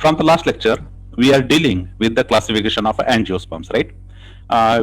From the last lecture, we are dealing with the classification of angiosperms, right?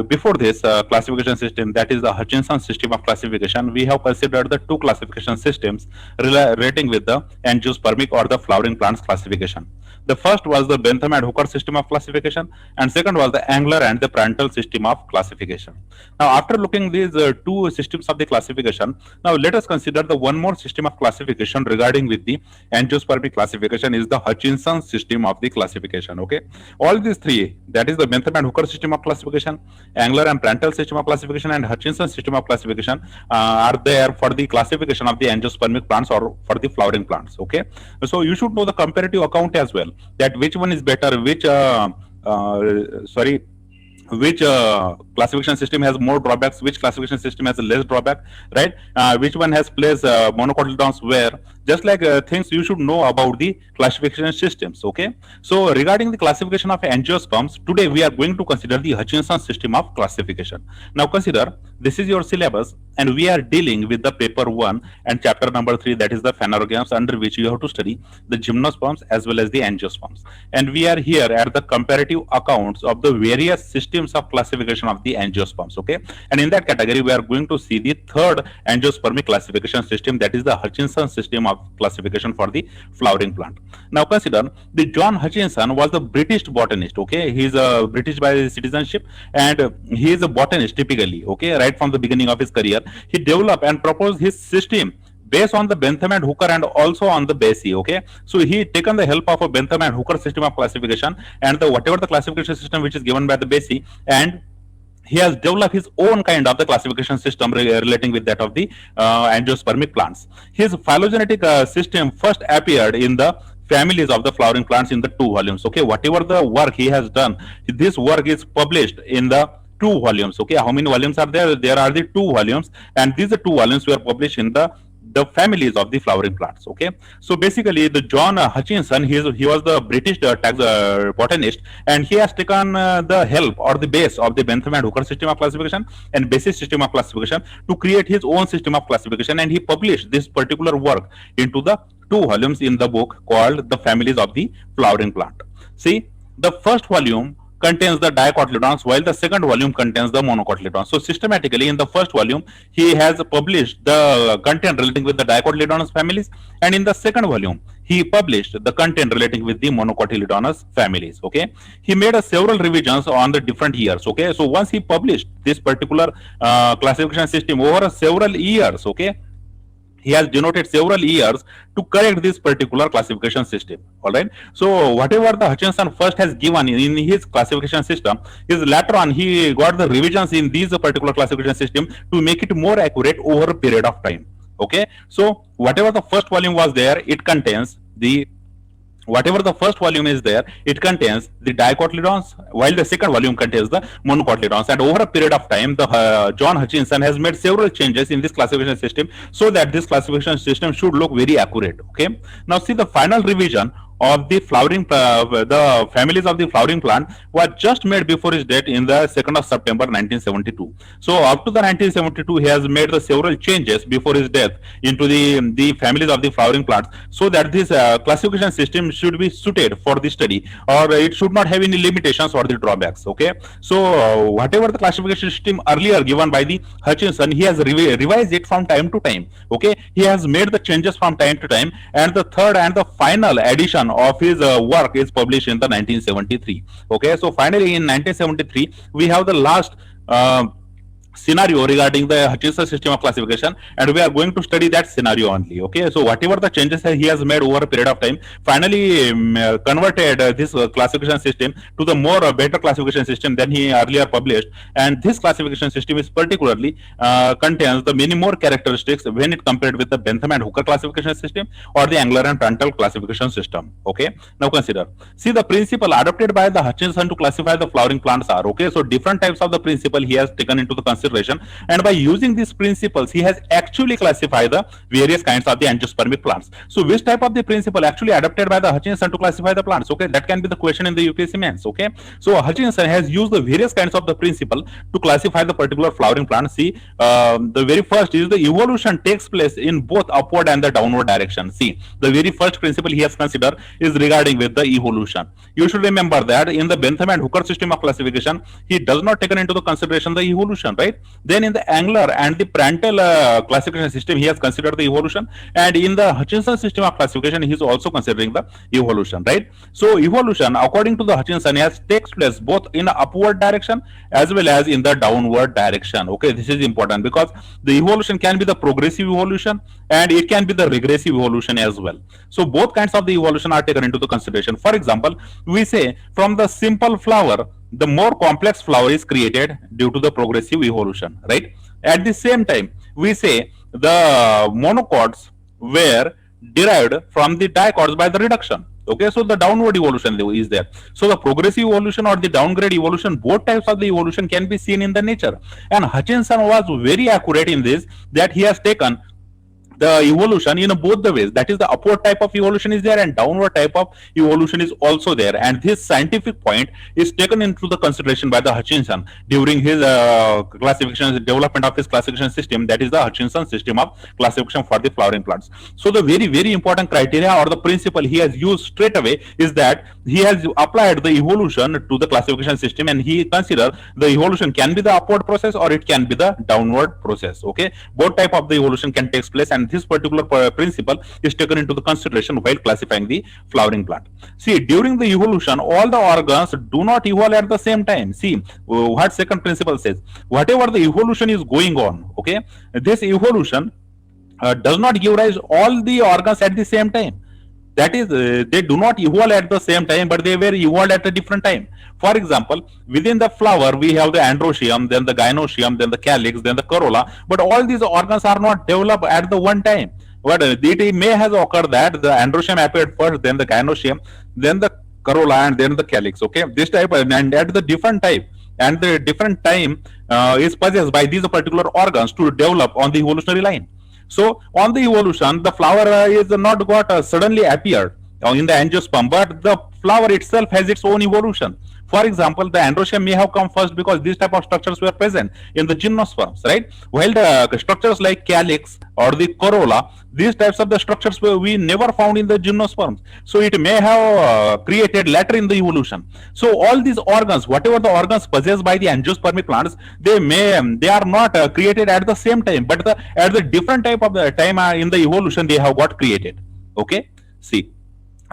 Before this classification system, that is the Hutchinson system of classification, we have considered the two classification systems relating with the angiospermic or the flowering plants classification. The first was the Bentham and Hooker system of classification, and second was the Angler and the Prandtl system of classification. Now, after looking these two systems of the classification, now let us consider the one more system of classification regarding with the angiospermic classification is the Hutchinson system of the classification. Okay, all these three, that is the Bentham and Hooker system of classification, Angler and Prandtl system of classification, and Hutchinson system of classification, are there for the classification of the angiospermic plants or for the flowering plants. Okay, so you should know the comparative account as well, that which one is better, which classification system has more drawbacks, which classification system has less drawback, right? Which one has placed monocotyledons where, just like things you should know about the classification systems. Okay, so regarding the classification of angiosperms, today we are going to consider the Hutchinson system of classification. Now consider, this is your syllabus and we are dealing with the paper 1 and chapter number 3, that is the phanerogamous, under which you have to study the gymnosperms as well as the angiosperms, and we are here at the comparative accounts of the various systems of classification of the angiosperms. Okay, and in that category we are going to see the third angiospermic classification system, that is the Hutchinson system of classification for the flowering plant. Now consider, the John Hutchinson was the British botanist. Okay, he is a British by citizenship and he is a botanist typically. Okay, right from the beginning of his career he developed and proposed his system based on the Bentham and Hooker and also on the Bessey. Okay, so he taken the help of a Bentham and Hooker system of classification and whatever the classification system which is given by the Bessey, and he has developed his own kind of the classification system relating with that of the angiospermic plants. His phylogenetic system first appeared in the families of the flowering plants in the 2 volumes. Okay, whatever the work he has done, this work is published in the 2 volumes. Okay, how many volumes are there? There are the 2 volumes, and these 2 volumes were published in the families of the flowering plants. Okay, so basically the John Hutchinson, he was the British botanist, and he has taken the help or the base of the Bentham and Hooker system of classification and Bessey system of classification to create his own system of classification, and he published this particular work into the 2 volumes in the book called The Families of the Flowering Plant. See, the first volume contains the dicotyledons, while the second volume contains the monocotyledons. So systematically in the first volume he has published the content relating with the dicotyledonous families, and in the second volume he published the content relating with the monocotyledonous families. Okay, he made several revisions on the different years. Okay, so once he published this particular classification system over several years, okay, he has denoted several years to correct this particular classification system. All right, so whatever the Hutchinson first has given in his classification system, is later on he got the revisions in these particular classification system to make it more accurate over a period of time. Okay, so whatever the first volume was there, it contains the whatever the first volume is there, it contains the dicotyledons, while the second volume contains the monocotyledons. And over a period of time, the John Hutchinson has made several changes in this classification system so that this classification system should look very accurate. Okay, now see, the final revision of the flowering the families of the flowering plant was just made before his death in the 2nd of September 1972. So up to the 1972 he has made the several changes before his death into the families of the flowering plants, so that this classification system should be suited for the study, or it should not have any limitations or the drawbacks. Okay, so whatever the classification system earlier given by the Hutchinson, he has revised it from time to time. Okay, he has made the changes from time to time, and the third and the final edition of his work is published in the 1973. Okay, so finally in 1973 we have the last scenario regarding the Hutchinson system of classification, and we are going to study that scenario only. Okay, so whatever the changes he has made over a period of time, finally converted this classification system to the more better classification system than he earlier published, and this classification system is particularly contains the many more characteristics when it compared with the Bentham and Hooker classification system or the Angler and Prandtl classification system. Okay, now consider, see, the principle adopted by the Hutchinson to classify the flowering plants are, okay, so different types of the principle he has taken into the consideration consideration, and by using these principles, he has actually classified the various kinds of the angiospermic plants. So, which type of the principle actually adopted by the Hutchinson to classify the plants? Okay, that can be the question in the UPSC mains. Okay, so Hutchinson has used the various kinds of the principle to classify the particular flowering plant. See, the very first is the evolution takes place in both upward and the downward direction. See, the very first principle he has considered is regarding with the evolution. You should remember that in the Bentham and Hooker system of classification, he does not take into the consideration the evolution, right? Then in the Engler and the Prandtl classification system, he has considered the evolution, and in the Hutchinson system of classification, he is also considering the evolution, right? So evolution, according to the Hutchinson, has takes place both in the upward direction as well as in the downward direction. Okay, this is important because the evolution can be the progressive evolution and it can be the regressive evolution as well. So both kinds of the evolution are taken into the consideration. For example, we say from the simple flower, the more complex flower is created due to the progressive evolution, right? At the same time, we say the monocots were derived from the dicots by the reduction. Okay, so the downward evolution is there. So the progressive evolution or the downgrade evolution, both types of the evolution can be seen in the nature. And Hutchinson was very accurate in this, that he has taken the evolution in both the ways. That is, the upward type of evolution is there and downward type of evolution is also there. And this scientific point is taken into the consideration by the Hutchinson during his classification, development of his classification system. That is the Hutchinson system of classification for the flowering plants. So the very, very important criteria or the principle he has used straight away is that he has applied the evolution to the classification system, and he consider the evolution can be the upward process or it can be the downward process. Okay, both type of the evolution can take place, and this particular principle is taken into the consideration while classifying the flowering plant. See, during the evolution, all the organs do not evolve at the same time. See, what second principle says, whatever the evolution is going on, okay, this evolution does not give rise all the organs at the same time. That is, they do not evolve at the same time, but they were evolved at a different time. For example, within the flower, we have the androecium, then the gynoecium, then the calyx, then the corolla, but all these organs are not developed at the one time. But it may has occurred that the androecium appeared first, then the gynoecium, then the corolla, and then the calyx. Okay, this type, and at the different type, and the different time is possessed by these particular organs to develop on the evolutionary line. So on the evolution, the flower is not got suddenly appeared in the angiosperm, but the flower itself has its own evolution. For example, the androecium may have come first because these type of structures were present in the gymnosperms, right? While the structures like calyx or the corolla, these types of the structures we never found in the gymnosperms. So it may have created later in the evolution. So all these organs, whatever the organs possessed by the angiospermic plants, they are not created at the same time, but at the different type of the time in the evolution they have got created. Okay, see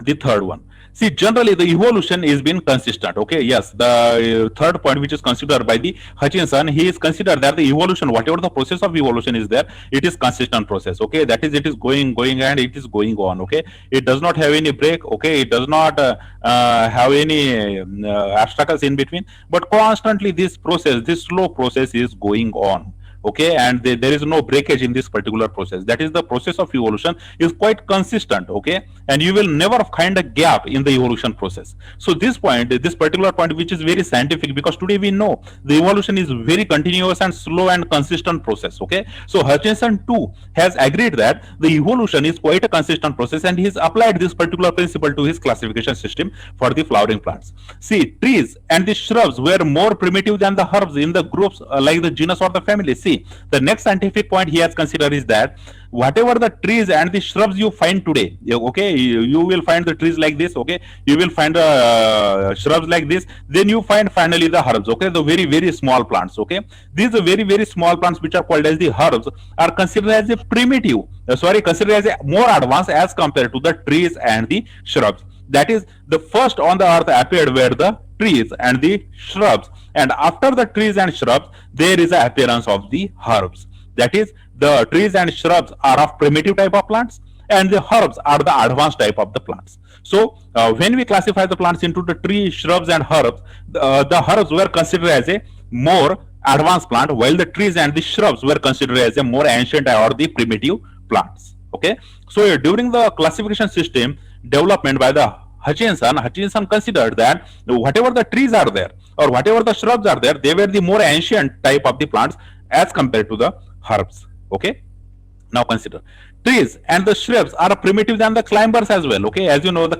the third one. See, generally the evolution is been consistent. Okay, yes, the third point which is considered by the Hutchinson, he is considered that the evolution, whatever the process of evolution is there, it is consistent process. Okay, that is, it is going and it is going on. Okay, it does not have any break. Okay, it does not have any obstacles in between, but constantly this process, this slow process is going on. Okay, and there is no breakage in this particular process. That is, the process of evolution is quite consistent. Okay, and you will never find a gap in the evolution process. So this point, this particular point, which is very scientific, because today we know the evolution is very continuous and slow and consistent process. Okay, so Hutchinson too has agreed that the evolution is quite a consistent process, and he's applied this particular principle to his classification system for the flowering plants. See, trees and the shrubs were more primitive than the herbs in the groups like the genus or the family. See, the next scientific point he has considered is that whatever the trees and the shrubs you find today, okay, you will find the trees like this, okay, you will find shrubs like this, then you find finally the herbs, okay, the very, very small plants. Okay, these are very, very small plants which are called as the herbs are considered as a primitive, considered as a more advanced as compared to the trees and the shrubs. That is, the first on the earth appeared were the trees and the shrubs, and after the trees and shrubs there is an appearance of the herbs. That is, the trees and shrubs are of primitive type of plants and the herbs are the advanced type of the plants. So when we classify the plants into the trees, shrubs and herbs, the herbs were considered as a more advanced plant, while the trees and the shrubs were considered as a more ancient or the primitive plants. Okay, so during the classification system development by the Hutchinson considered that whatever the trees are there or whatever the shrubs are there, they were the more ancient type of the plants, as compared to the herbs. Okay. Now consider trees and the shrubs are primitive than the climbers as well. Okay, as you know, the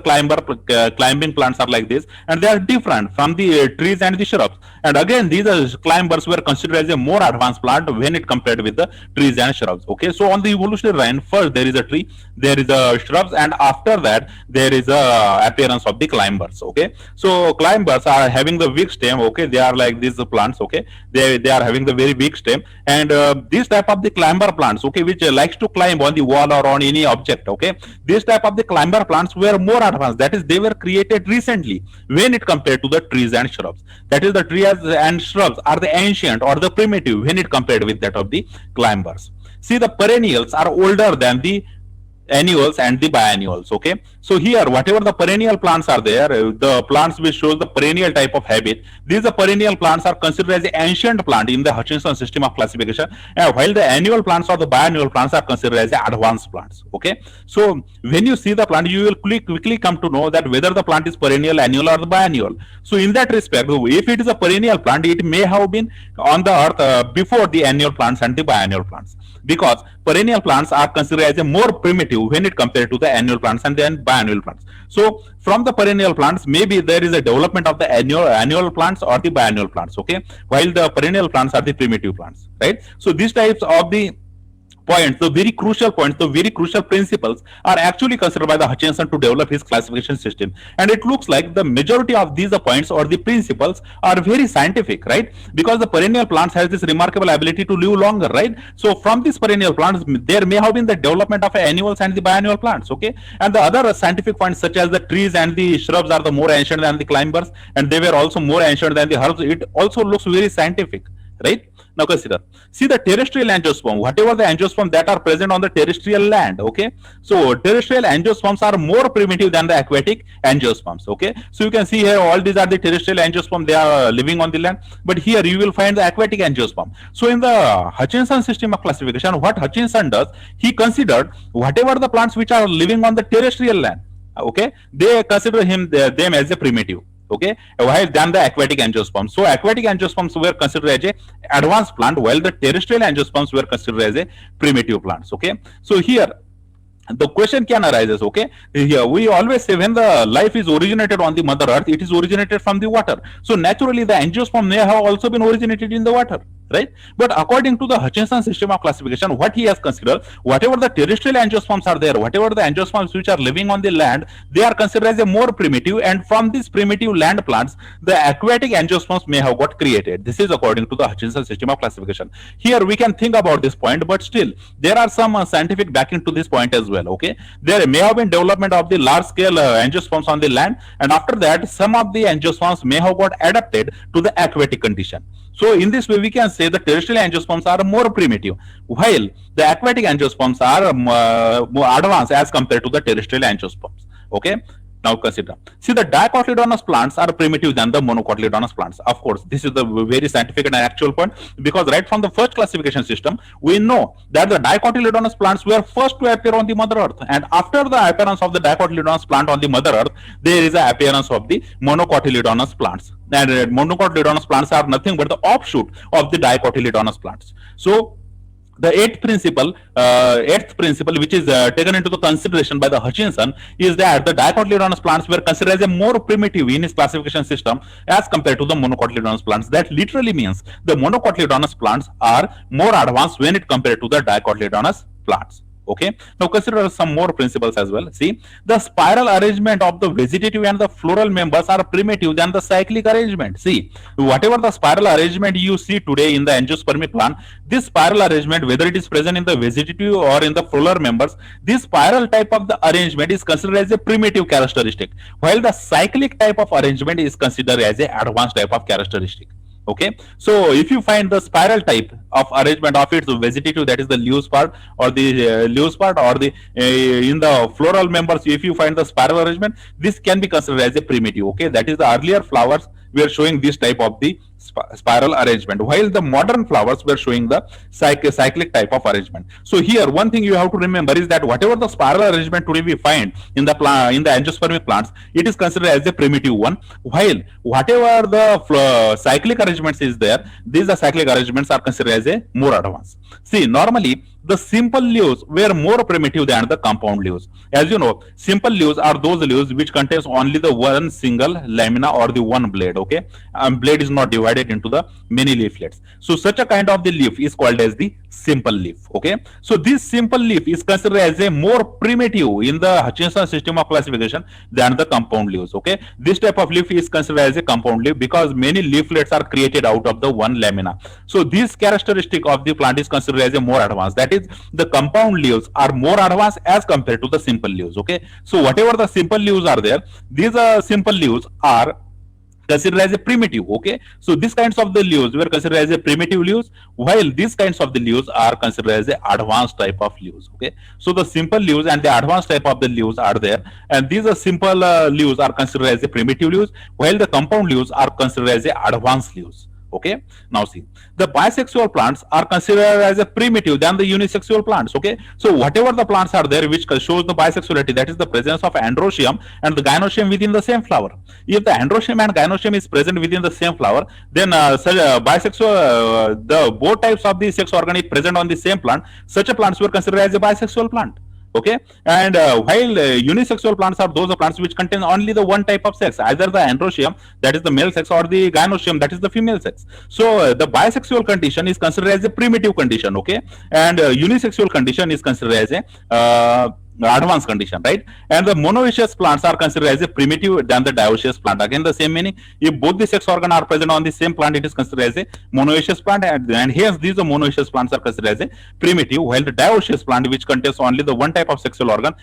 climbing plants are like this, and they are different from the trees and the shrubs. And again, these climbers were considered as a more advanced plant when it compared with the trees and shrubs. Okay, so on the evolutionary line, first there is a tree, there is a shrubs, and after that there is a appearance of the climbers. Okay, so climbers are having the weak stem. Okay, they are like these plants. Okay, they are having the very weak stem, and this type of the climber plants. Okay, which likes to climb on the wall or on any object. Okay, this type of the climber plants were more advanced, that is they were created recently when it compared to the trees and shrubs. That is, the trees and shrubs are the ancient or the primitive when it compared with that of the climbers. See, the perennials are older than the annuals and the biennials. Okay, so here whatever the perennial plants are there, the plants which shows the perennial type of habit, these the perennial plants are considered as the ancient plant in the Hutchinson system of classification, while the annual plants or the biennial plants are considered as the advanced plants. Okay, so when you see the plant, you will quickly come to know that whether the plant is perennial, annual, or the biennial. So in that respect, if it is a perennial plant, it may have been on the earth before the annual plants and the biennial plants, because perennial plants are considered as a more primitive when it compared to the annual plants and then biennial plants. So from the perennial plants, maybe there is a development of the annual plants or the biennial plants. Okay, while the perennial plants are the primitive plants, right? So these types of the points, the very crucial points, the very crucial principles are actually considered by the Hutchinson to develop his classification system. And it looks like the majority of these points or the principles are very scientific, right? Because the perennial plants has this remarkable ability to live longer, right? So from these perennial plants, there may have been the development of annuals and the biennial plants. Okay, and the other scientific points such as the trees and the shrubs are the more ancient than the climbers, and they were also more ancient than the herbs. It also looks very scientific, right? Now consider, see the terrestrial angiosperm, whatever the angiosperm that are present on the terrestrial land. Okay, so terrestrial angiosperms are more primitive than the aquatic angiosperms. Okay, so you can see here all these are the terrestrial angiosperm, they are living on the land, but here you will find the aquatic angiosperm. So in the Hutchinson system of classification, what Hutchinson does, he considered whatever the plants which are living on the terrestrial land. Okay, they consider them as a primitive. Okay, while than the aquatic angiosperms. So aquatic angiosperms were considered as a advanced plant, while the terrestrial angiosperms were considered as a primitive plants. Okay, so here the question can arise. Okay, here we always say when the life is originated on the mother earth, it is originated from the water. So naturally the angiosperm may have also been originated in the water, right? But according to the Hutchinson system of classification, what he has considered, whatever the terrestrial angiosperms are there, whatever the angiosperms which are living on the land, they are considered as a more primitive, and from these primitive land plants, the aquatic angiosperms may have got created. This is according to the Hutchinson system of classification. Here we can think about this point, but still there are some scientific backing to this point as well. Okay, there may have been development of the large scale angiosperms on the land, and after that some of the angiosperms may have got adapted to the aquatic condition. So in this way, we can say the terrestrial angiosperms are more primitive, while the aquatic angiosperms are more advanced as compared to the terrestrial angiosperms. Okay. Now consider, see the dicotyledonous plants are primitive than the monocotyledonous plants. Of course, this is the very scientific and actual point, because right from the first classification system, we know that the dicotyledonous plants were first to appear on the mother earth, and after the appearance of the dicotyledonous plant on the mother earth, there is an appearance of the monocotyledonous plants. And monocotyledonous plants are nothing but the offshoot of the dicotyledonous plants. So the eighth principle which is taken into the consideration by the Hutchinson is that the dicotyledonous plants were considered as a more primitive in his classification system as compared to the monocotyledonous plants. That literally means the monocotyledonous plants are more advanced when it compared to the dicotyledonous plants. Okay, now consider some more principles as well. See, the spiral arrangement of the vegetative and the floral members are primitive than the cyclic arrangement. See, whatever the spiral arrangement you see today in the angiospermic plant, this spiral arrangement, whether it is present in the vegetative or in the floral members, this spiral type of the arrangement is considered as a primitive characteristic, while the cyclic type of arrangement is considered as a advanced type of characteristic. Okay, so if you find the spiral type of arrangement of its vegetative, that is the leaves part or the leaves part, or the in the floral members, if you find the spiral arrangement, this can be considered as a primitive. Okay, that is the earlier flowers we are showing this type of the spiral arrangement, while the modern flowers were showing the cyclic type of arrangement. So here, one thing you have to remember is that whatever the spiral arrangement today we find in the angiospermic plants, it is considered as a primitive one, while whatever the cyclic arrangements is there, these are cyclic arrangements are considered as a more advanced. See, normally the simple leaves were more primitive than the compound leaves. As you know, simple leaves are those leaves which contains only the one single lamina or the one blade. Okay, blade is not divided into the many leaflets. So such a kind of the leaf is called as the simple leaf. Okay, so this simple leaf is considered as a more primitive in the Hutchinson system of classification than the compound leaves. Okay, this type of leaf is considered as a compound leaf because many leaflets are created out of the one lamina. So this characteristic of the plant is considered as a more advanced. That is, the compound leaves are more advanced as compared to the simple leaves. Okay, so whatever the simple leaves are there, these simple leaves are considered as a primitive. Okay, so these kinds of the leaves were considered as a primitive leaves, while these kinds of the leaves are considered as a advanced type of leaves. Okay, so the simple leaves and the advanced type of the leaves are there, and these are simple leaves are considered as a primitive leaves, while the compound leaves are considered as a advanced leaves. Okay, now see, the bisexual plants are considered as a primitive than the unisexual plants. Okay, so whatever the plants are there which shows the bisexuality, that is the presence of androecium and the gynoecium within the same flower. If the androecium and gynoecium is present within the same flower, then bisexual the both types of the sex organ is present on the same plant, such a plants were considered as a bisexual plant. Okay, and while unisexual plants are those plants which contain only the one type of sex, either the androecium, that is the male sex, or the gynoecium, that is the female sex. So the bisexual condition is considered as a primitive condition. Okay, and unisexual condition is considered as a advanced condition, right? And the monoecious plants are considered as a primitive than the dioecious plant. Again, the same meaning. If both the sex organ are present on the same plant, it is considered as a monoecious plant, and hence these monoecious plants are considered as a primitive, while the dioecious plant, which contains only the one type of sexual organ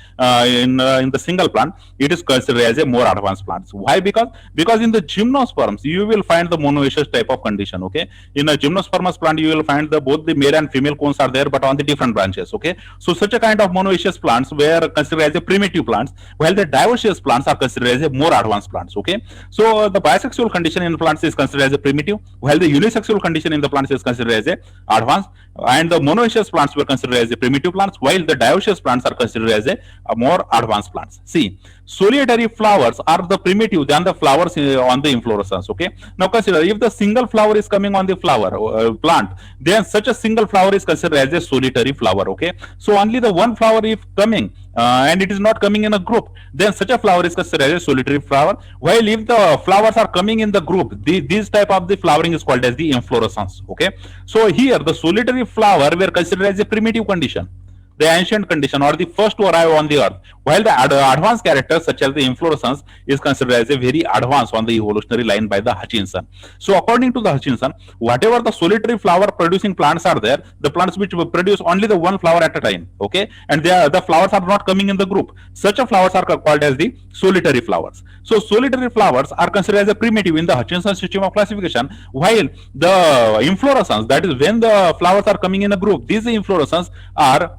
in the single plant, it is considered as a more advanced plants. Why? Because in the gymnosperms you will find the monoecious type of condition. Okay, in a gymnospermous plant you will find the both the male and female cones are there, but on the different branches. Okay, so such a kind of monoecious plants were considered as a primitive plants, while the dioecious plants are considered as a more advanced plants. Okay, so the bisexual condition in the plants is considered as a primitive, while the unisexual condition in the plants is considered as a advanced, and the monoecious plants were considered as a primitive plants, while the dioecious plants are considered as a more advanced plants. See, solitary flowers are the primitive than the flowers on the inflorescence. Okay, now consider, if the single flower is coming on the flower plant, then such a single flower is considered as a solitary flower. Okay, so only the one flower if coming and it is not coming in a group, then such a flower is considered as a solitary flower, while if the flowers are coming in the group, this type of the flowering is called as the inflorescence. Okay, so here the solitary flower were considered as a primitive condition, the ancient condition, or the first to arrive on the earth, while the advanced characters such as the inflorescence is considered as a very advanced on the evolutionary line by the Hutchinson. So according to the Hutchinson, whatever the solitary flower producing plants are there, the plants which produce only the one flower at a time. Okay, and the flowers are not coming in the group, such a flowers are called as the solitary flowers. So solitary flowers are considered as a primitive in the Hutchinson system of classification, while the inflorescence, that is when the flowers are coming in a group, these inflorescence are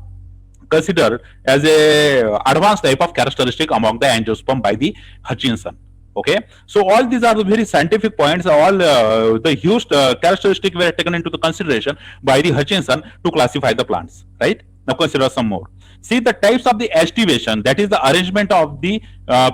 considered as a advanced type of characteristic among the angiosperm by the Hutchinson. Okay, so all these are the very scientific points, all the huge characteristic were taken into the consideration by the Hutchinson to classify the plants, right? Now consider some more. See the types of the aestivation, that is the arrangement of the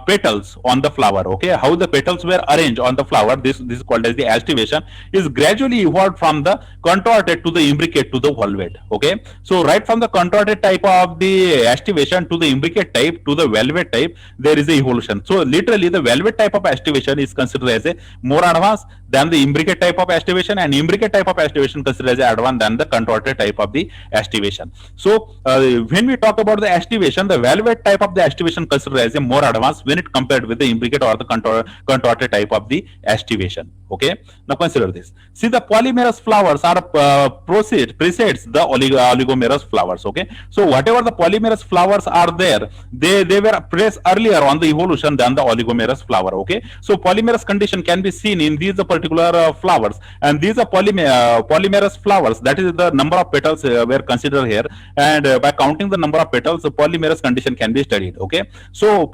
petals on the flower. Okay, how the petals were arranged on the flower, this is called as the aestivation, is gradually evolved from the contorted to the imbricate to the volvate. Okay, so right from the contorted type of the aestivation to the imbricate type to the velvet type, there is a evolution. So literally the velvet type of aestivation is considered as a more advanced than the imbricate type of aestivation, and imbricate type of aestivation considered as advanced than the contorted type of the aestivation. So when we talk about the aestivation, the velvet type of the aestivation considered as a more advanced when it compared with the imbricate or the contorted type of the aestivation. Okay, now consider this. See the polymerous flowers are precedes the oligomerous flowers. Okay, so whatever the polymerous flowers are there, they were placed earlier on the evolution than the oligomerous flower. Okay, so polymerous condition can be seen in these particular flowers, and these are polymerous flowers, that is the number of petals were considered here, and by counting the number of petals, the polymerous condition can be studied. Okay, so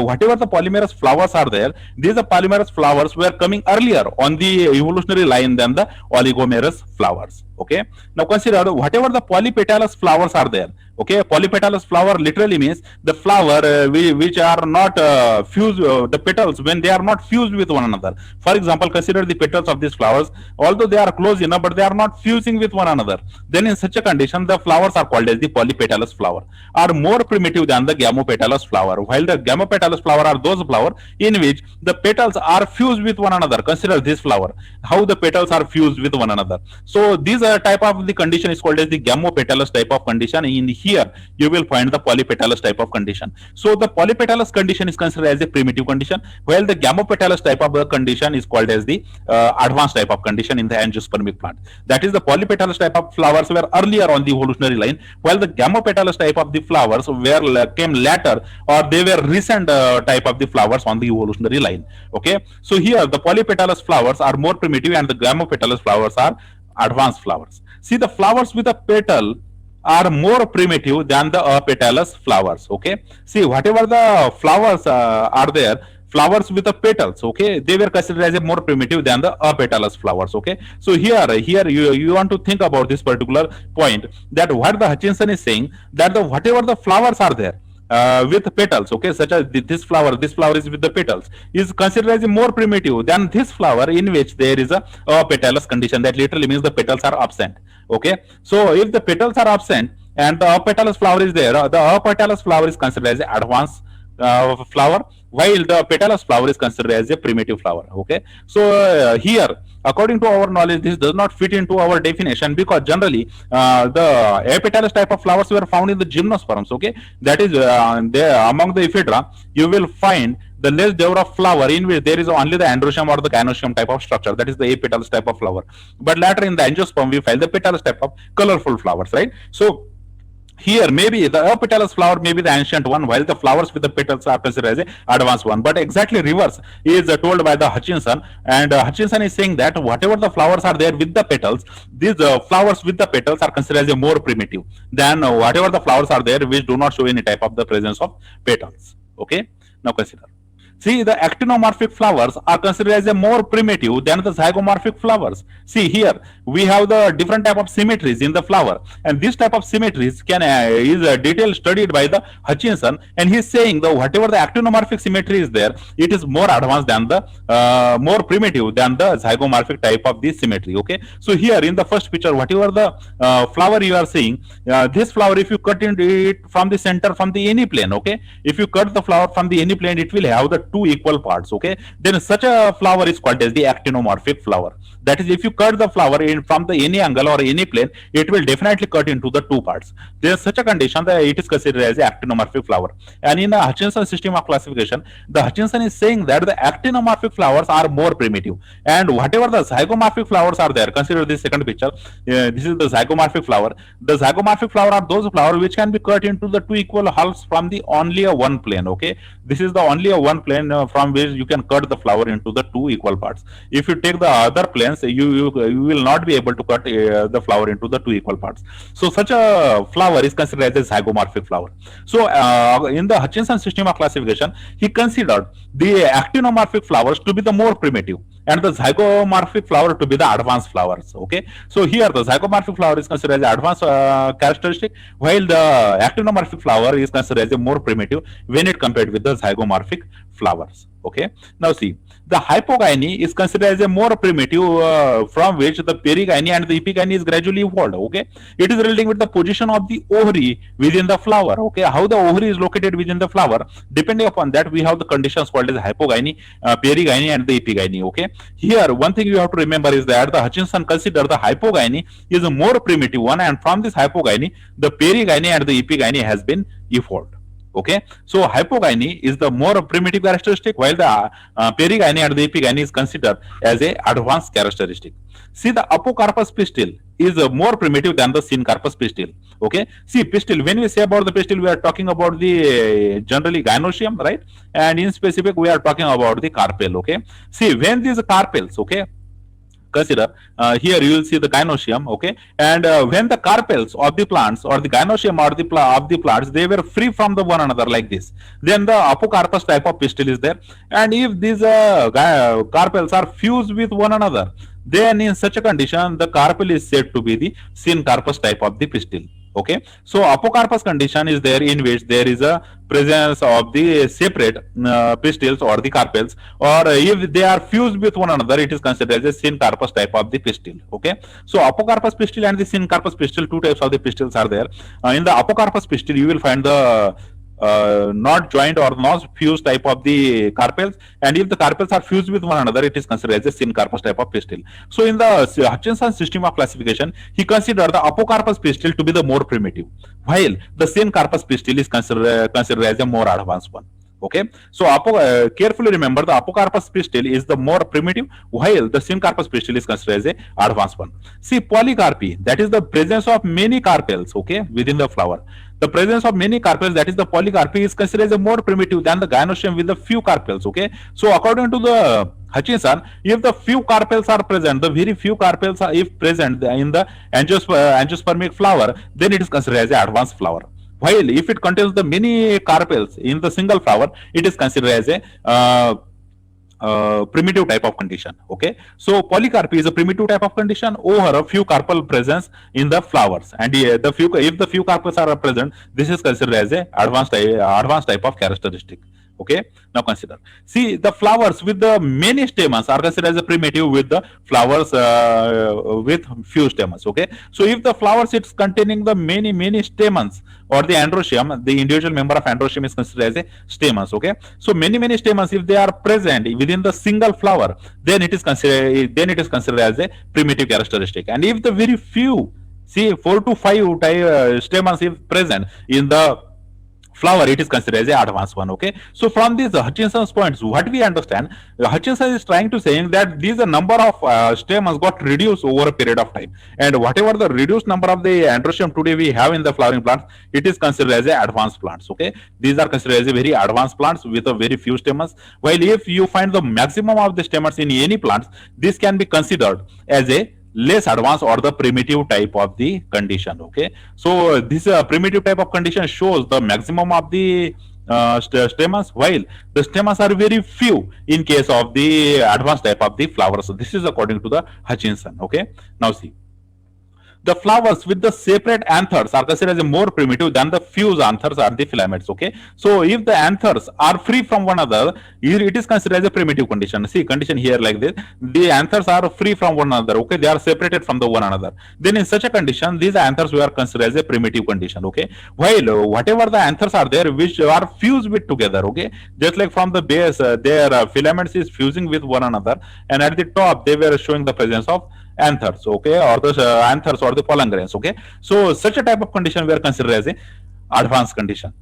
whatever the polymerous flowers are there, these polymerous flowers were coming earlier on the evolutionary line than the oligomerous flowers. Okay, now consider whatever the polypetalous flowers are there. Okay, polypetalous flower literally means the flower which are not fused, the petals when they are not fused with one another. For example, consider the petals of these flowers, although they are close enough, but they are not fusing with one another. Then in such a condition, the flowers are called as the polypetalous flower, are more primitive than the gamopetalous flower. While the gamopetalous flower are those flowers in which the petals are fused with one another. Consider this flower, how the petals are fused with one another. So these type of the condition is called as the gamopetalous type of condition. In here you will find the polypetalous type of condition. So the polypetalous condition is considered as a primitive condition, while the gamopetalous type of condition is called as the advanced type of condition in the angiospermic plant. That is, the polypetalous type of flowers were earlier on the evolutionary line, while the gamopetalous type of the flowers came later, or they were recent type of the flowers on the evolutionary line. Okay, so here the polypetalous flowers are more primitive and the gamopetalous flowers are advanced flowers. See, the flowers with a petal are more primitive than the apetalous flowers. Okay, see, whatever the flowers are there, flowers with the petals, okay, they were considered as a more primitive than the apetalous flowers. Okay, so here you want to think about this particular point, that what the Hutchinson is saying, that the whatever the flowers are there with petals, okay, such as this flower is with the petals, is considered as a more primitive than this flower in which there is a petalous condition. That literally means the petals are absent. Okay, so if the petals are absent and the apetalous flower is there, the apetalous flower is considered as an advanced flower, while the petalous flower is considered as a primitive flower. Okay, so here, according to our knowledge, this does not fit into our definition, because generally the apetalous type of flowers were found in the gymnosperms. Okay, that is there among the ephedra you will find the less developed flower in which there is only the androecium or the gynoecium type of structure, that is the apetalous type of flower. But later in the angiosperm we find the petalous type of colorful flowers, right? So here maybe the apetalous flower may be the ancient one, while the flowers with the petals are considered as a advanced one. But exactly reverse is told by the Hutchinson, and Hutchinson is saying that whatever the flowers are there with the petals, these flowers with the petals are considered as a more primitive than whatever the flowers are there which do not show any type of the presence of petals. Okay, now consider. See, the actinomorphic flowers are considered as a more primitive than the zygomorphic flowers. See, here we have the different type of symmetries in the flower, and this type of symmetries is detailed studied by the Hutchinson, and he is saying that whatever the actinomorphic symmetry is there, it is more advanced than the more primitive than the zygomorphic type of this symmetry. Okay, so here in the first picture, whatever the flower you are seeing, this flower, if you cut into it from the center from the any plane, okay, if you cut the flower from the any plane, it will have the two equal parts. Okay, then such a flower is called as the actinomorphic flower. That is, if you cut the flower from the any angle or any plane, it will definitely cut into the two parts. There is such a condition that it is considered as the actinomorphic flower. And in the Hutchinson system of classification, the Hutchinson is saying that the actinomorphic flowers are more primitive, and whatever the zygomorphic flowers are there, consider this second picture. This is the zygomorphic flower. The zygomorphic flower are those flowers which can be cut into the two equal halves from the only a one plane. Okay, this is the only a one plane from which you can cut the flower into the two equal parts. If you take the other planes, you will not be able to cut the flower into the two equal parts. So such a flower is considered as a zygomorphic flower. So in the Hutchinson system of classification, he considered the actinomorphic flowers to be the more primitive and the zygomorphic flower to be the advanced flowers. Okay, so here the zygomorphic flower is considered as advanced characteristic, while the actinomorphic flower is considered as a more primitive when it compared with the zygomorphic flowers. Okay, now see, the hypogyny is considered as a more primitive from which the perigyny and the epigyny is gradually evolved. Okay, it is relating with the position of the ovary within the flower. Okay, how the ovary is located within the flower, depending upon that we have the conditions called as hypogyny, perigyny and the epigyny. Okay, here one thing you have to remember is that the Hutchinson consider the hypogyny is a more primitive one, and from this hypogyny the perigyny and the epigyny has been evolved. Okay, so hypogyny is the more primitive characteristic, while the perigyny and the epigyny is considered as a advanced characteristic. See, the apocarpus pistil is more primitive than the syncarpus pistil. Okay, see, pistil, when we say about the pistil, we are talking about the generally gynoecium, right? And in specific we are talking about the carpel. Okay, see, when these carpels, okay, consider, here you will see the gynoecium, okay, and when the carpels of the plants or the gynoecium or of the plants, they were free from the one another like this, then the apocarpus type of pistil is there. And if these carpels are fused with one another, then in such a condition the carpel is said to be the syncarpus type of the pistil. Okay, so apocarpus condition is there in which there is a presence of the separate pistils or the carpels, or if they are fused with one another, it is considered as a syncarpus type of the pistil. Okay, so apocarpus pistil and the syncarpus pistil, two types of the pistils are there. In the apocarpus pistil you will find the not joined or not fused type of the carpels, and if the carpels are fused with one another, it is considered as a syncarpus type of pistil. So in the Hutchinson system of classification, he considered the apocarpus pistil to be the more primitive, while the syncarpus pistil is considered as a more advanced one. Okay, so carefully remember, the apocarpus pistil is the more primitive, while the syncarpus pistil is considered as a advanced one. See, polycarpy, that is the presence of many carpels, okay, within the flower. The presence of many carpels, that is the polycarpy, is considered as a more primitive than the gynoecium with the few carpels. Okay, so according to the Hutchinson, if the few carpels are present, the very few carpels are if present in the angiospermic flower, then it is considered as an advanced flower. While if it contains the many carpels in the single flower, it is considered as a primitive type of condition. Okay, so polycarpy is a primitive type of condition over a few carpel presence in the flowers, and if the few carpels are present, this is considered as a advanced type of characteristic. Okay, now consider, see, the flowers with the many stamens are considered as a primitive with the flowers with few stamens. Okay, so if the flowers is containing the many stamens or the androecium, the individual member of androecium is considered as a stamens. Okay, so many stamens, if they are present within the single flower, then it is considered as a primitive characteristic. And if the very few, see, 4 to 5 stamens is present in the flower, it is considered as an advanced one. Okay, so from these Hutchinson's points, what we understand, Hutchinson is trying to saying that these number of stamens got reduced over a period of time, and whatever the reduced number of the androecium today we have in the flowering plants, it is considered as a advanced plants. Okay, these are considered as a very advanced plants with a very few stamens, while if you find the maximum of the stamens in any plants, this can be considered as a less advanced or the primitive type of the condition. Okay, so this primitive type of condition shows the maximum of the stamens, while the stamens are very few in case of the advanced type of the flowers. So this is according to the Hutchinson. Okay, now see, the flowers with the separate anthers are considered as more primitive than the fused anthers or the filaments. Okay, so if the anthers are free from one another, it is considered as a primitive condition. See, condition here like this, the anthers are free from one another. Okay, they are separated from the one another, then in such a condition these anthers were considered as a primitive condition. Okay, while whatever the anthers are there which are fused with together, okay, just like from the base their filaments is fusing with one another, and at the top they were showing the presence of anthers, okay, or the anthers or the pollen grains. Okay, so such a type of condition we are considered as a advanced condition.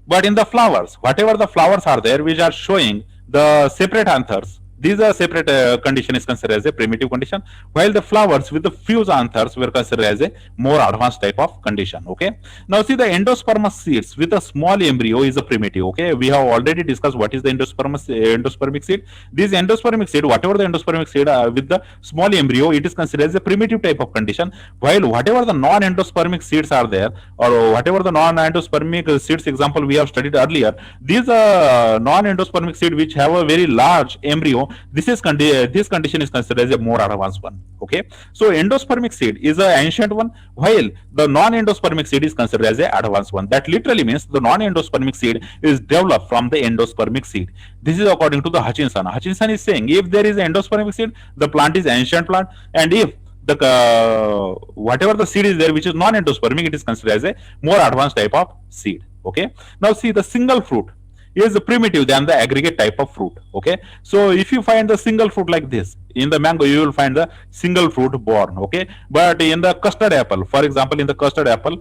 But in the flowers, whatever the flowers are there which are showing the separate anthers, these are separate condition is considered as a primitive condition, while the flowers with the fused anthers were considered as a more advanced type of condition. Okay, now see, the endospermous seeds with a small embryo is a primitive. Okay, we have already discussed what is the endospermic seed. This endospermic seed, whatever the endospermic seed with the small embryo, it is considered as a primitive type of condition, while whatever the non-endospermic seeds are there, or whatever the non-endospermic seeds example we have studied earlier, these non-endospermic seed which have a very large embryo, this condition is considered as a more advanced one. Okay, so endospermic seed is an ancient one, while the non-endospermic seed is considered as a advanced one. That literally means the non-endospermic seed is developed from the endospermic seed. This is according to the Hutchinson. Hutchinson is saying if there is endospermic seed, the plant is ancient plant, and if the whatever the seed is there which is non-endospermic, it is considered as a more advanced type of seed. Okay, now see, the single fruit is primitive than the aggregate type of fruit. Okay, so if you find the single fruit like this in the mango, you will find the single fruit born. Okay, but in the custard apple, for example, in the custard apple,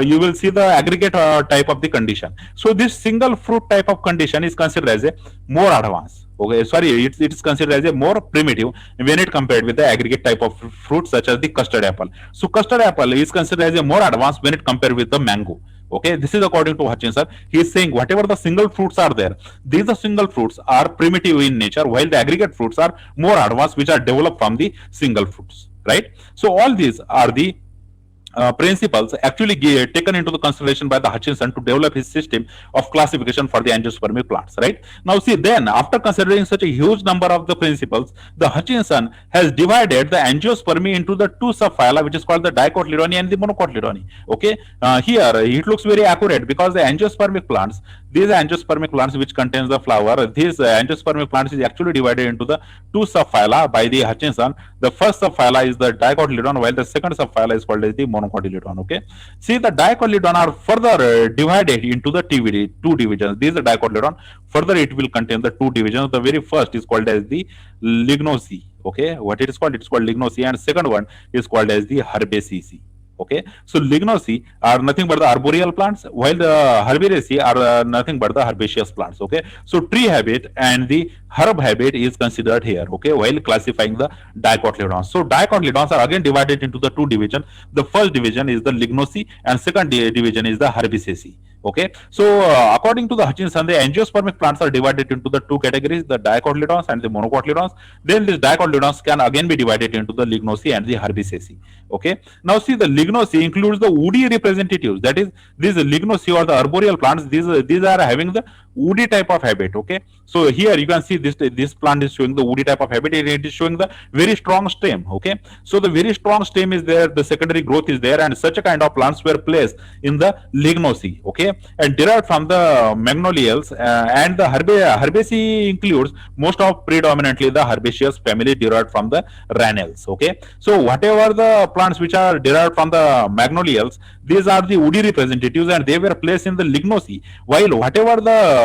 you will see the aggregate type of the condition. So this single fruit type of condition is considered as a more advanced. Okay, sorry, it is considered as a more primitive when it compared with the aggregate type of fruit such as the custard apple. So custard apple is considered as a more advanced when it compared with the mango. Okay, this is according to Hutchinson. He is saying whatever the single fruits are there, these the single fruits are primitive in nature, while the aggregate fruits are more advanced, which are developed from the single fruits. Right. So all these are the principles actually taken into the consideration by the Hutchinson to develop his system of classification for the angiospermic plants. Right now, see, then after considering such a huge number of the principles, the Hutchinson has divided the angiospermy into the two subphyla, which is called the dicotyledone and the monocotyledone. Okay, here it looks very accurate because the angiospermic plants, these angiospermic plants which contains the flower, these angiospermic plants is actually divided into the two subphyla by the Hutchinson. The first subphyla is the dicotyledone, while the second subphyla is called as the monocotyledone. Okay, see, the dicotyledone are further divided into the two divisions. These are dicotyledone. Further, it will contain the two divisions. The very first is called as the lignocae. Okay, what it is called? It's called lignocae, and second one is called as the herbaceae. Okay, so lignocae are nothing but the arboreal plants, while the herbaceae are nothing but the herbaceous plants. Okay, so tree habit and the herb habit is considered here. Okay, while classifying the dicotyledons. So dicotyledons are again divided into the two divisions. The first division is the lignocae, and second division is the herbaceae. Okay, so according to the Hutchinson, the angiospermic plants are divided into the two categories, the dicotyledons and the monocotyledons. Then these dicotyledons can again be divided into the lignocae and the herbaceae. Okay, now see, the lignocae includes the woody representatives, that is, these lignocae or the arboreal plants, these are having the woody type of habit. Okay, so here you can see this plant is showing the woody type of habit. It is showing the very strong stem. Okay, so the very strong stem is there, the secondary growth is there, and such a kind of plants were placed in the lignocae. Okay, and derived from the magnoliales, and the herbaceae includes most of predominantly the herbaceous family derived from the rannales. Okay, so whatever the plants which are derived from the magnoliales, these are the woody representatives, and they were placed in the lignocae, while whatever the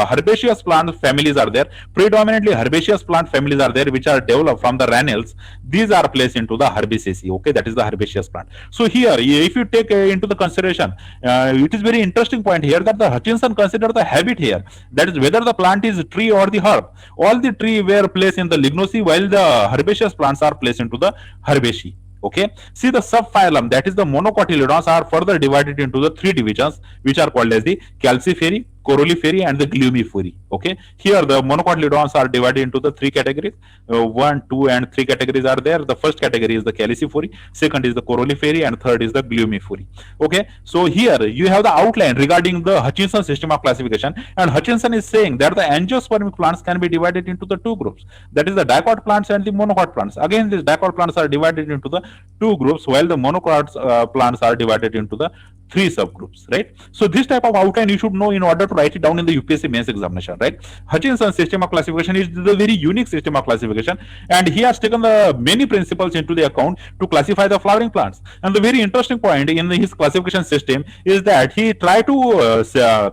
herbaceous plant families are there, predominantly herbaceous plant families are there which are developed from the rannales, these are placed into the herbaceae. Okay, that is the herbaceous plant. So here, if you take into the consideration, it is very interesting point here that the Hutchinson considered the habit here, that is whether the plant is tree or the herb. All the tree were placed in the lignocae, while the herbaceous plants are placed into the herbaceae. Okay, see, the subphylum, that is the monocotyledons, are further divided into the three divisions which are called as the calciferae, coroliferae, and the glumiferae. Okay, here the monocotyledons are divided into the three categories. 1, 2, and 3 categories are there. The first category is the calciferae, second is the coroliferae, and third is the glumiferae. Okay, so here you have the outline regarding the Hutchinson system of classification, and Hutchinson is saying that the angiospermic plants can be divided into the two groups, that is the dicot plants and the monocot plants. Again, these dicot plants are divided into the two groups, while the monocot plants are divided into the three subgroups. Right, so this type of outline you should know in order to write it down in the UPSC mains examination. Right, Hutchinson system of classification is the very unique system of classification, and he has taken the many principles into the account to classify the flowering plants. And the very interesting point in his classification system is that he tried to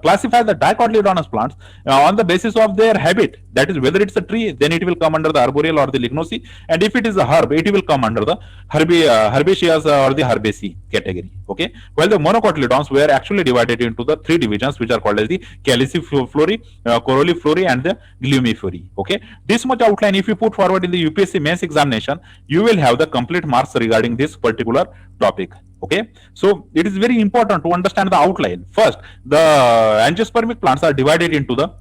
classify the dicotyledonous plants on the basis of their habit, that is whether it's a tree, then it will come under the arboreal or the lignocae, and if it is a herb, it will come under the herbaceous or the herbaceae category. Okay, while the monocotyledons were actually divided into the three divisions which are called as the calciferae, coroliferae, and the glumiferae. Okay, this much outline if you put forward in the UPSC mains examination, you will have the complete marks regarding this particular topic. Okay, so it is very important to understand the outline. First, the angiospermic plants are divided into the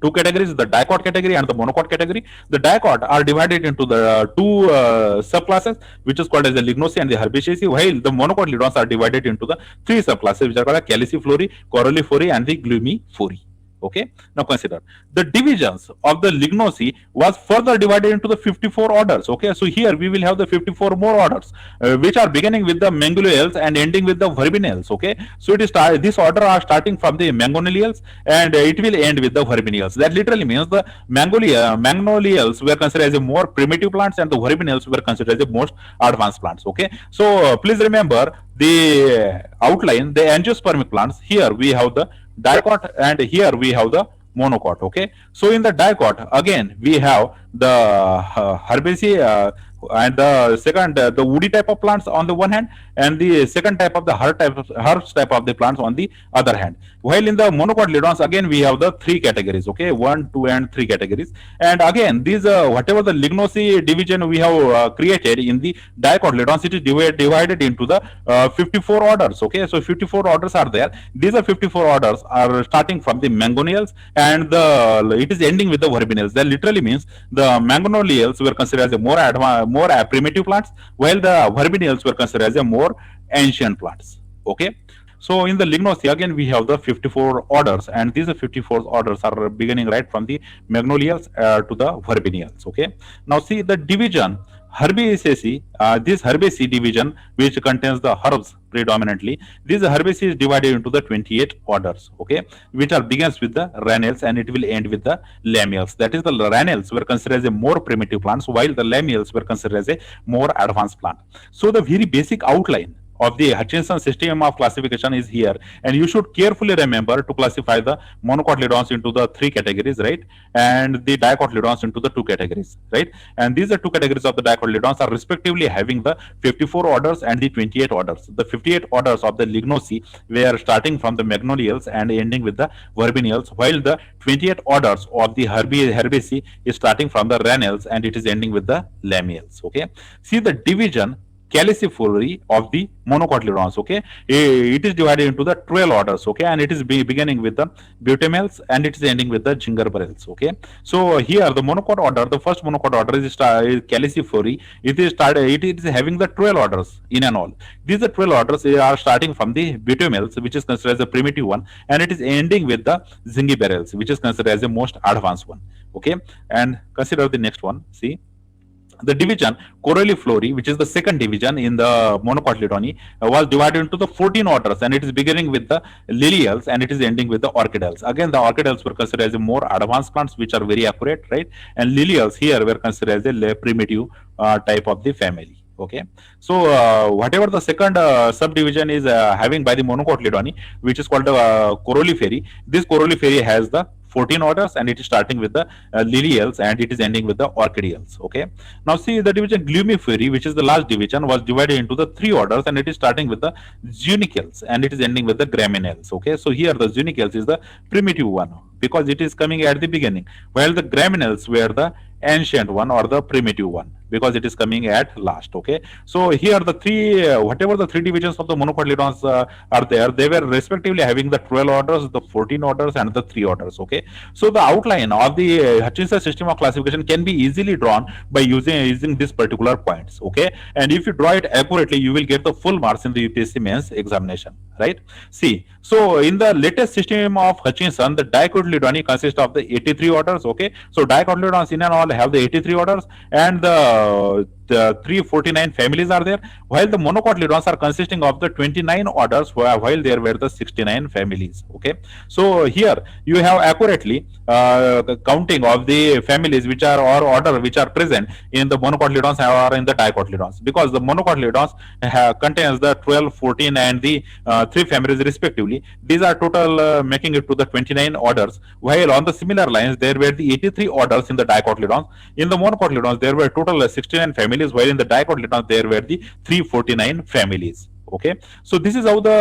two categories, the dicot category and the monocot category. The dicot are divided into the two subclasses, which is called as the lignocae and the herbaceae, while the monocotyledons are divided into the three subclasses, which are called calciferae, coroliferae, and the glumiferae. Okay, now consider the divisions of the lignocae was further divided into the 54 orders. Okay, so here we will have the 54 more orders, which are beginning with the manganiales and ending with the verbenales. Okay, so it is this order are starting from the manganiales and it will end with the verbenales. That literally means the manganiales were considered as the more primitive plants and the verbenales were considered as the most advanced plants. Okay, so please remember the outline, the angiospermic plants. Here we have the dicot and here we have the monocot. Okay, so in the dicot again we have the herbaceae, and the second the woody type of plants on the one hand, and the second type of the herbs type of the plants on the other hand. While in the monocotyledons, again we have the three categories, okay, one, two, and three categories. And again, these whatever the lignaceae division we have created in the dicotyledons, it is divided into the 54 orders, okay. So 54 orders are there. These are 54 orders are starting from the mangonels, and the it is ending with the verbenils. That literally means the mangonelials were considered as a more primitive plants, while the verbenils were considered as a more ancient plants. Okay. So in the Lignaceae, again we have the 54 orders, and these 54 orders are beginning right from the magnolials to the verbenils. Okay. Now see the division Herbaceae. This Herbaceae division, which contains the herbs predominantly, this Herbaceae is divided into the 28 orders. Okay, which are begins with the ranels and it will end with the lamelles. That is, the ranels were considered as a more primitive plants, while the lamelles were considered as a more advanced plant. So the very basic outline of the Hutchinson system of classification is here, and you should carefully remember to classify the monocotyledons into the three categories, right, and the dicotyledons into the two categories, right. And these are two categories of the dicotyledons are respectively having the 54 orders and the 28 orders. The 58 orders of the Lignaceae were starting from the magnolials and ending with the verbenils, while the 28 orders of the Herbaceae is starting from the ranels and it is ending with the lamelles. Okay, see the division caliciflory of the monocotyledons. Okay, it is divided into the 12 orders. Okay, and it is beginning with the butamels and it is ending with the gingerberils. Okay, so here the monocot order, the first monocot order is caliciflory. It is having the 12 orders in and all. These 12 orders are starting from the butamels, which is considered as a primitive one, and it is ending with the zingiberils, which is considered as the most advanced one. Okay, and consider the next one. See the division Coralliflory, which is the second division in the monocotyledony, was divided into the 14 orders, and it is beginning with the lilials and it is ending with the orchidales. Again, the orchidales were considered as a more advanced plants, which are very accurate, right? And lilials here were considered as a primitive type of the family. Okay, so whatever the second subdivision is having by the monocotyledony, which is called Coralliferae, this Coralliferae has the 14 orders and it is starting with the lilials and it is ending with the orchideals. Okay, now see the division Glumiferae, which is the last division, was divided into the 3 orders and it is starting with the zunicales and it is ending with the gramineals. Okay, so here the zunicales is the primitive one because it is coming at the beginning, while the gramineals were the ancient one or the primitive one because it is coming at last. Okay, so here the three whatever the three divisions of the monocotyledons are there, they were respectively having the 12 orders, the 14 orders, and the 3 orders. Okay, so the outline of the Hutchinson system of classification can be easily drawn by using these particular points. Okay, and if you draw it accurately, you will get the full marks in the UPSC mains examination, right? See, so in the latest system of Hutchinson, the dicotyledony consists of the 83 orders. Okay, so dicotyledons in and all have the 83 orders, and the 349 families are there, while the monocotyledons are consisting of the 29 orders, while there were the 69 families. Okay, so here you have accurately counting of the families which are or order which are present in the monocotyledons or in the dicotyledons, because the monocotyledons contains the 12, 14, and the 3 families respectively. These are total making it to the 29 orders, while on the similar lines there were the 83 orders in the dicotyledons. In the monocotyledons there were total 69 families, while in the dicotyledons there were the 349 families. Okay, so this is how the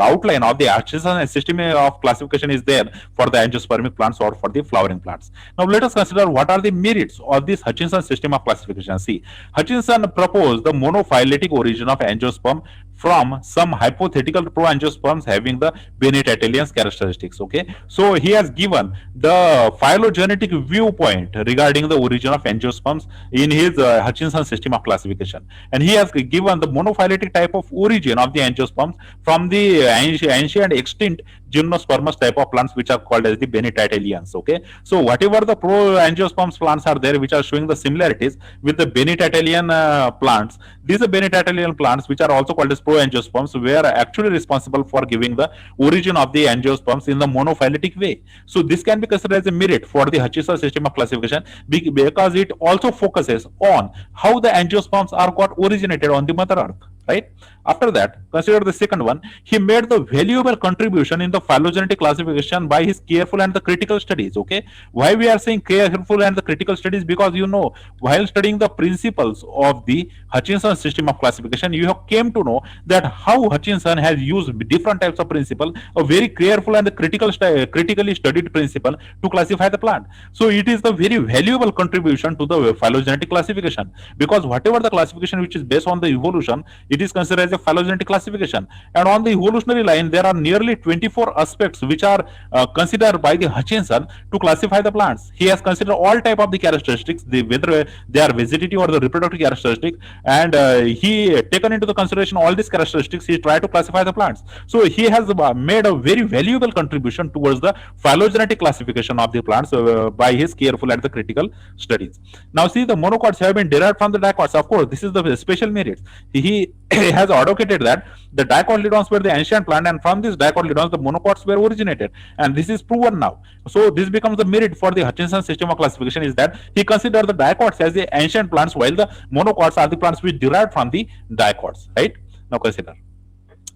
outline of the Hutchinson system of classification is there for the angiospermic plants or for the flowering plants. Now let us consider what are the merits of this Hutchinson system of classification. See, Hutchinson proposed the monophyletic origin of angiosperm from some hypothetical proangiosperms having the Bennett-Attalian characteristics. Okay, so he has given the phylogenetic viewpoint regarding the origin of angiosperms in his Hutchinson system of classification, and he has given the monophyletic type of origin of the angiosperms from the ancient extinct gymnospermous type of plants which are called as the Bennett-Attalians. Okay, so whatever the proangiosperms plants are there which are showing the similarities with the Bennett-Attalian plants, these are Bennett-Attalian plants which are also called as proangiosperms were actually responsible for giving the origin of the angiosperms in the monophyletic way. So this can be considered as a merit for the Hutchinson system of classification because it also focuses on how the angiosperms are got originated on the Mother Earth. right? After that, consider the second one. He made the valuable contribution in the phylogenetic classification by his careful and the critical studies. Okay, why we are saying careful and the critical studies? Because while studying the principles of the Hutchinson system of classification, you have came to know that how Hutchinson has used different types of principle, a very careful and critically studied principle to classify the plant. So it is the very valuable contribution to the phylogenetic classification, because whatever the classification which is based on the evolution, it is considered as a phylogenetic classification. And on the evolutionary line, there are nearly 24 aspects which are considered by the Hutchinson to classify the plants. He has considered all type of the characteristics, whether they are vegetative or the reproductive characteristic, and he taken into the consideration all these characteristics. He tried to classify the plants. So he has made a very valuable contribution towards the phylogenetic classification of the plants by his careful and the critical studies. Now see, the monocots have been derived from the dicots. Of course, this is the special merits. He has advocated that the dicotyledons were the ancient plant, and from these dicotyledons the monocots were originated, and this is proven now. So this becomes the merit for the Hutchinson system of classification, is that he considered the dicots as the ancient plants, while the monocots are the plants which derived from the dicots, right? Now consider.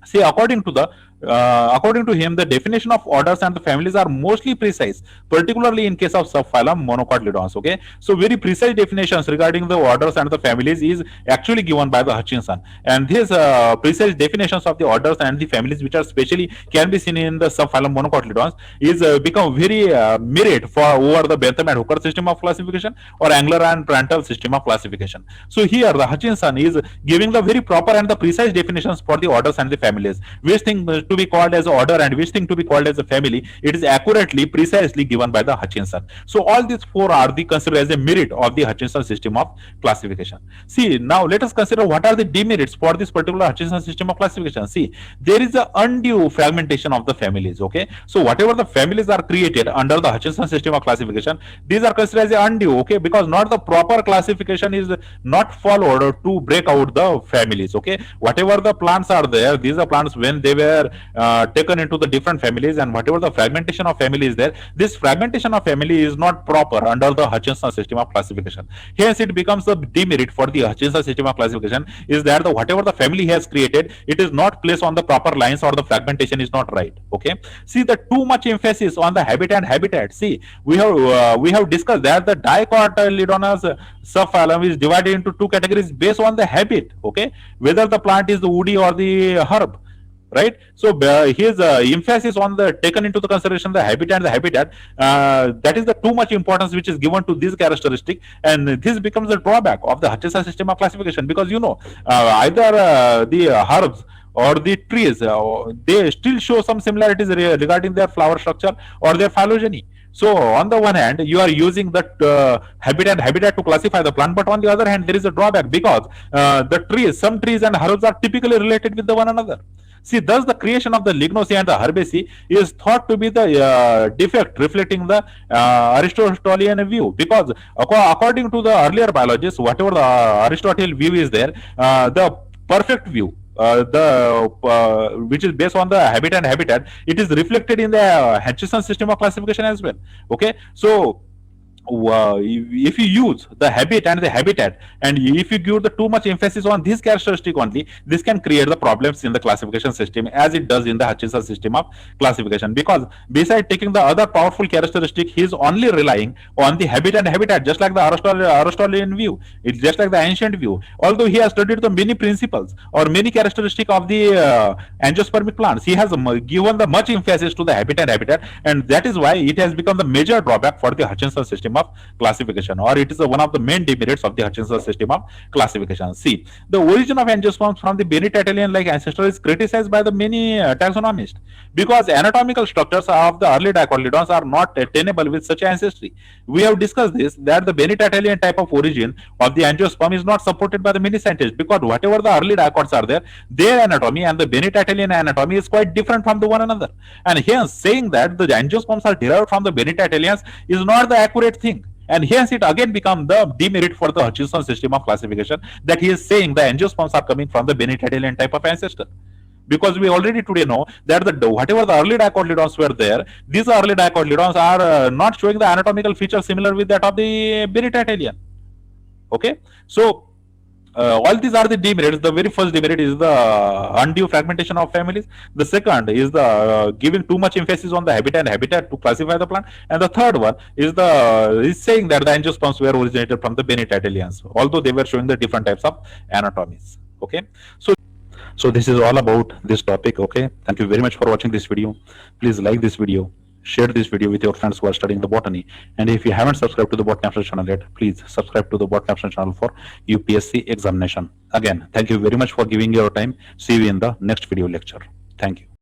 See, according to him, the definition of orders and the families are mostly precise, particularly in case of subphylum Monocotyledons. Okay, so very precise definitions regarding the orders and the families is actually given by the Hutchinson, and these precise definitions of the orders and the families, which are specially can be seen in the subphylum Monocotyledons, is become very merit for over the Bentham and Hooker system of classification or Angler and Prandtl system of classification. So here the Hutchinson is giving the very proper and the precise definitions for the orders and the families, which thing to be called as order and which thing to be called as a family. It is accurately, precisely given by the Hutchinson. So all these four are the considered as a merit of the Hutchinson system of classification. See, now let us consider what are the demerits for this particular Hutchinson system of classification. See, there is a undue fragmentation of the families. Okay, so whatever the families are created under the Hutchinson system of classification, these are considered as undue. Okay, because not the proper classification is not followed to break out the families. Okay, whatever the plants are there, these are plants when they were taken into the different families, and whatever the fragmentation of family is there, this fragmentation of family is not proper under the Hutchinson system of classification. Hence it becomes a demerit for the Hutchinson system of classification, is that the whatever the family has created, it is not placed on the proper lines, or the fragmentation is not right. Okay, see, the too much emphasis on the habitat. See, we have discussed that the Dicotyledonous subphylum is divided into two categories based on the habit. Okay, whether the plant is the woody or the herb, right? So his emphasis on the taken into the consideration the habitat, that is the too much importance which is given to this characteristic, and this becomes the drawback of the Hutchinson system of classification, because either the herbs or the trees, they still show some similarities regarding their flower structure or their phylogeny. So on the one hand, you are using that habitat to classify the plant, but on the other hand, there is a drawback, because some trees and herbs are typically related with the one another. See, thus the creation of the Lignaceae and the Herbaceae is thought to be the defect reflecting the Aristotelian view, because according to the earlier biologists, whatever the Aristotle view is there, the perfect view, which is based on the habitat, it is reflected in the Hutchinson system of classification as well. Okay, so if you use the habit and the habitat, and if you give the too much emphasis on this characteristic only, this can create the problems in the classification system, as it does in the Hutchinson system of classification, because besides taking the other powerful characteristic, he is only relying on the habitat, just like the Aristotelian view. It's just like the ancient view, although he has studied the many principles or many characteristics of the angiospermic plants. He has given the much emphasis to the habitat, and that is why it has become the major drawback for the Hutchinson system of classification, or it is one of the main demerits of the Hutchinson system of classification. See, the origin of angiosperms from the Bennettitalian like ancestor is criticized by the many taxonomists, because anatomical structures of the early dicotyledons are not attainable with such ancestry. We have discussed this, that the Bennettitalian type of origin of the angiosperm is not supported by the many scientists, because whatever the early dicots are there, their anatomy and the Bennettitalian anatomy is quite different from the one another, and hence saying that the angiosperms are derived from the Bennettitalians is not the accurate thing. And hence it again becomes the demerit for the Hutchinson system of classification, that he is saying the angiosperms are coming from the Bennettitalian type of ancestor, because we already today know that whatever the early dicotyledons were there, these early dicotyledons are not showing the anatomical features similar with that of the Bennettitalian. Okay, so all these are the demerits. The very first demerit is the undue fragmentation of families. The second is the giving too much emphasis on the habitat to classify the plant. And the third one is saying that the angiosperms were originated from the Benititalians, although they were showing the different types of anatomies. Okay, so this is all about this topic. Okay, thank you very much for watching this video. Please like this video, share this video with your friends who are studying the botany, and if you haven't subscribed to the Botany Option channel yet, please subscribe to the Botany Option channel for UPSC examination. Again, thank you very much for giving your time. See you in the next video lecture. Thank you.